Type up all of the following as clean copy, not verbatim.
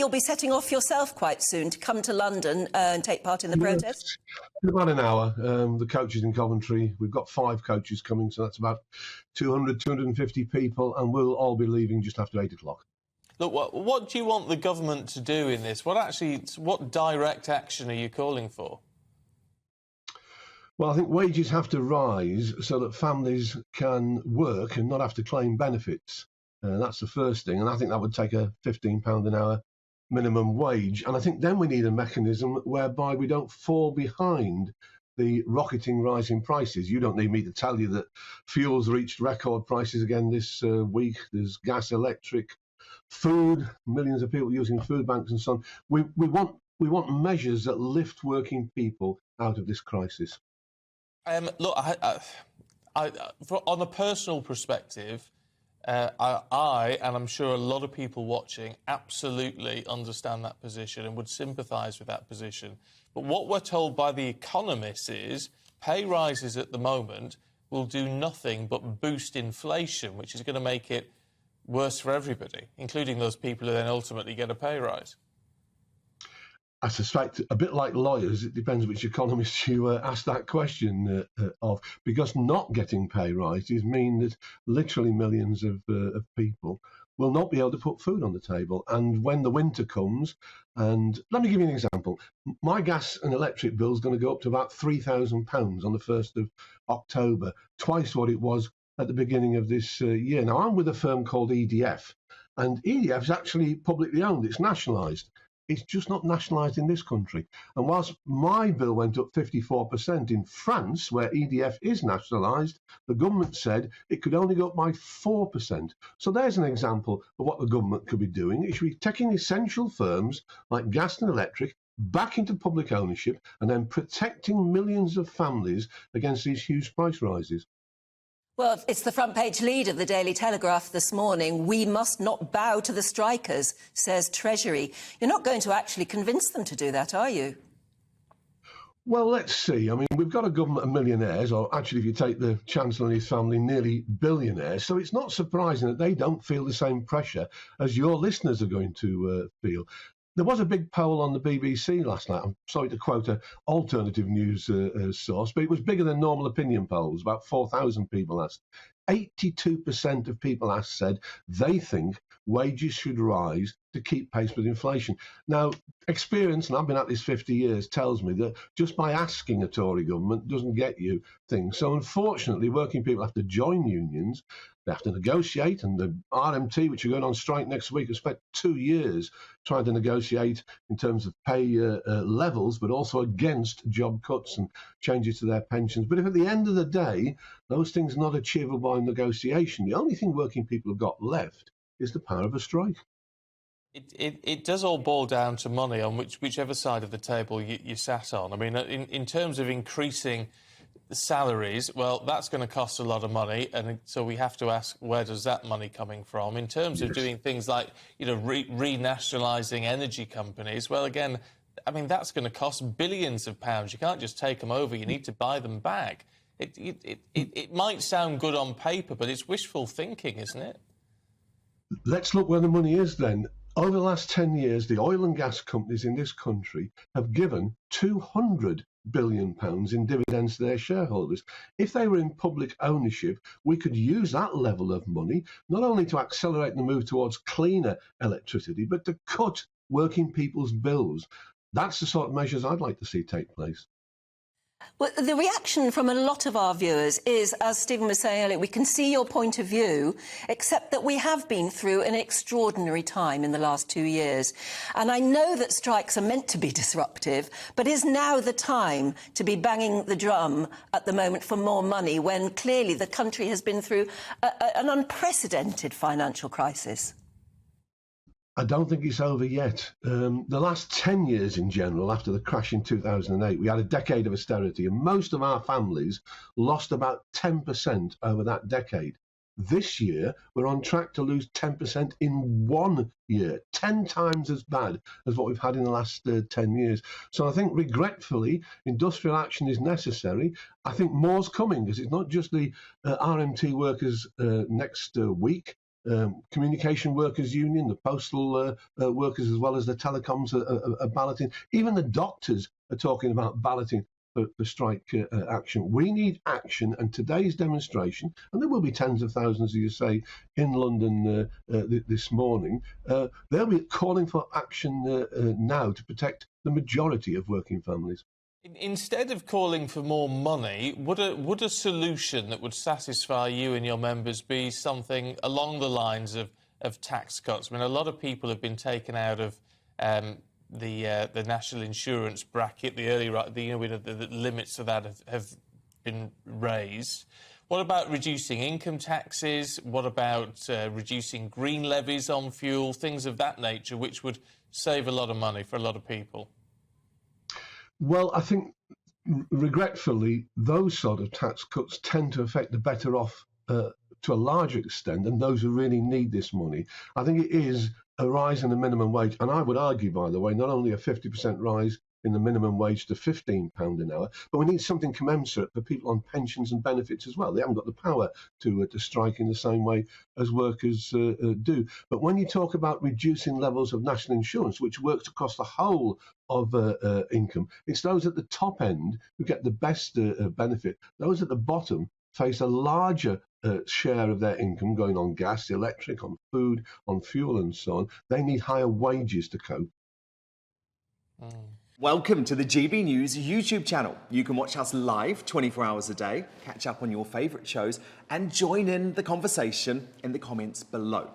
you'll be setting off yourself quite soon to come to London and take part in the protest? In about an hour. The coaches in Coventry, we've got 5 coaches coming, so that's about 200, 250 people, and we'll all be leaving just after 8 o'clock. Look, what do you want the government to do in this? What direct action are you calling for? Well, I think wages have to rise so that families can work and not have to claim benefits. That's the first thing, and I think that would take a £15 an hour minimum wage. And I think then we need a mechanism whereby we don't fall behind the rocketing rise in prices. You don't need me to tell you that fuel's reached record prices again this week. There's gas, electric, food, millions of people using food banks and so on. We want measures that lift working people out of this crisis. Look, on a personal perspective, I, and I'm sure a lot of people watching, absolutely understand that position and would sympathise with that position. But what we're told by the economists is pay rises at the moment will do nothing but boost inflation, which is going to make it worse for everybody, including those people who then ultimately get a pay rise. I suspect, a bit like lawyers, it depends which economist you ask that question of, because not getting pay rises mean that literally millions of people will not be able to put food on the table. And when the winter comes, and let me give you an example. My gas and electric bill is going to go up to about £3,000 on the 1st of October, twice what it was at the beginning of this year. Now, I'm with a firm called EDF, and EDF is actually publicly owned. It's nationalised. It's just not nationalised in this country. And whilst my bill went up 54%, in France, where EDF is nationalised, the government said it could only go up by 4%. So there's an example of what the government could be doing. It should be taking essential firms like gas and electric back into public ownership and then protecting millions of families against these huge price rises. Well, it's the front page lead of the Daily Telegraph this morning. We must not bow to the strikers, says Treasury. You're not going to actually convince them to do that, are you? Well, let's see. I mean, we've got a government of millionaires, or actually, if you take the Chancellor and his family, nearly billionaires. So it's not surprising that they don't feel the same pressure as your listeners are going to feel. There was a big poll on the BBC last night. I'm sorry to quote an alternative news source, but it was bigger than normal opinion polls. About 4,000 people asked. 82% of people asked said they think wages should rise to keep pace with inflation. Now, experience, and I've been at this 50 years, tells me that just by asking a Tory government doesn't get you things. So unfortunately, working people have to join unions, they have to negotiate, and the RMT, which are going on strike next week, have spent 2 years trying to negotiate in terms of pay levels, but also against job cuts and changes to their pensions. But if at the end of the day, those things are not achievable by negotiation, the only thing working people have got left is the power of a strike. It does all boil down to money on whichever side of the table you sat on. I mean, in terms of increasing salaries, well, that's going to cost a lot of money, and so we have to ask, where does that money coming from? In terms of doing things like, renationalising energy companies, well, again, I mean, that's going to cost billions of pounds. You can't just take them over. You need to buy them back. It might sound good on paper, but it's wishful thinking, isn't it? Let's look where the money is then. Over the last 10 years, the oil and gas companies in this country have given £200 billion in dividends to their shareholders. If they were in public ownership, we could use that level of money not only to accelerate the move towards cleaner electricity, but to cut working people's bills. That's the sort of measures I'd like to see take place. Well, the reaction from a lot of our viewers is, as Stephen was saying earlier, we can see your point of view, except that we have been through an extraordinary time in the last 2 years. And I know that strikes are meant to be disruptive, but is now the time to be banging the drum at the moment for more money when clearly the country has been through an unprecedented financial crisis? I don't think it's over yet. The last 10 years in general, after the crash in 2008, we had a decade of austerity, and most of our families lost about 10% over that decade. This year, we're on track to lose 10% in 1 year, 10 times as bad as what we've had in the last 10 years. So I think, regretfully, industrial action is necessary. I think more's coming, because it's not just the RMT workers next week. communication workers union, the postal workers, as well as the telecoms are balloting. Even the doctors are talking about balloting for strike action. We need action, and today's demonstration, and there will be tens of thousands, as you say, in London this morning, they'll be calling for action now to protect the majority of working families. Instead of calling for more money, would a solution that would satisfy you and your members be something along the lines of tax cuts? I mean, a lot of people have been taken out of the national insurance bracket. The limits to that have been raised. What about reducing income taxes? What about reducing green levies on fuel? Things of that nature, which would save a lot of money for a lot of people. Well, I think, regretfully, those sort of tax cuts tend to affect the better off to a larger extent than those who really need this money. I think it is a rise in the minimum wage, and I would argue, by the way, not only a 50% rise in the minimum wage to £15 an hour, but we need something commensurate for people on pensions and benefits as well. They haven't got the power to strike in the same way as workers do. But when you talk about reducing levels of national insurance, which works across the whole of income, it's those at the top end who get the best benefit. Those at the bottom face a larger share of their income going on gas, electric, on food, on fuel and so on. They need higher wages to cope. Welcome to the GB News YouTube channel. You can watch us live 24 hours a day, catch up on your favourite shows and join in the conversation in the comments below.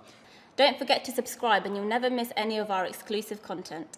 Don't forget to subscribe and you'll never miss any of our exclusive content.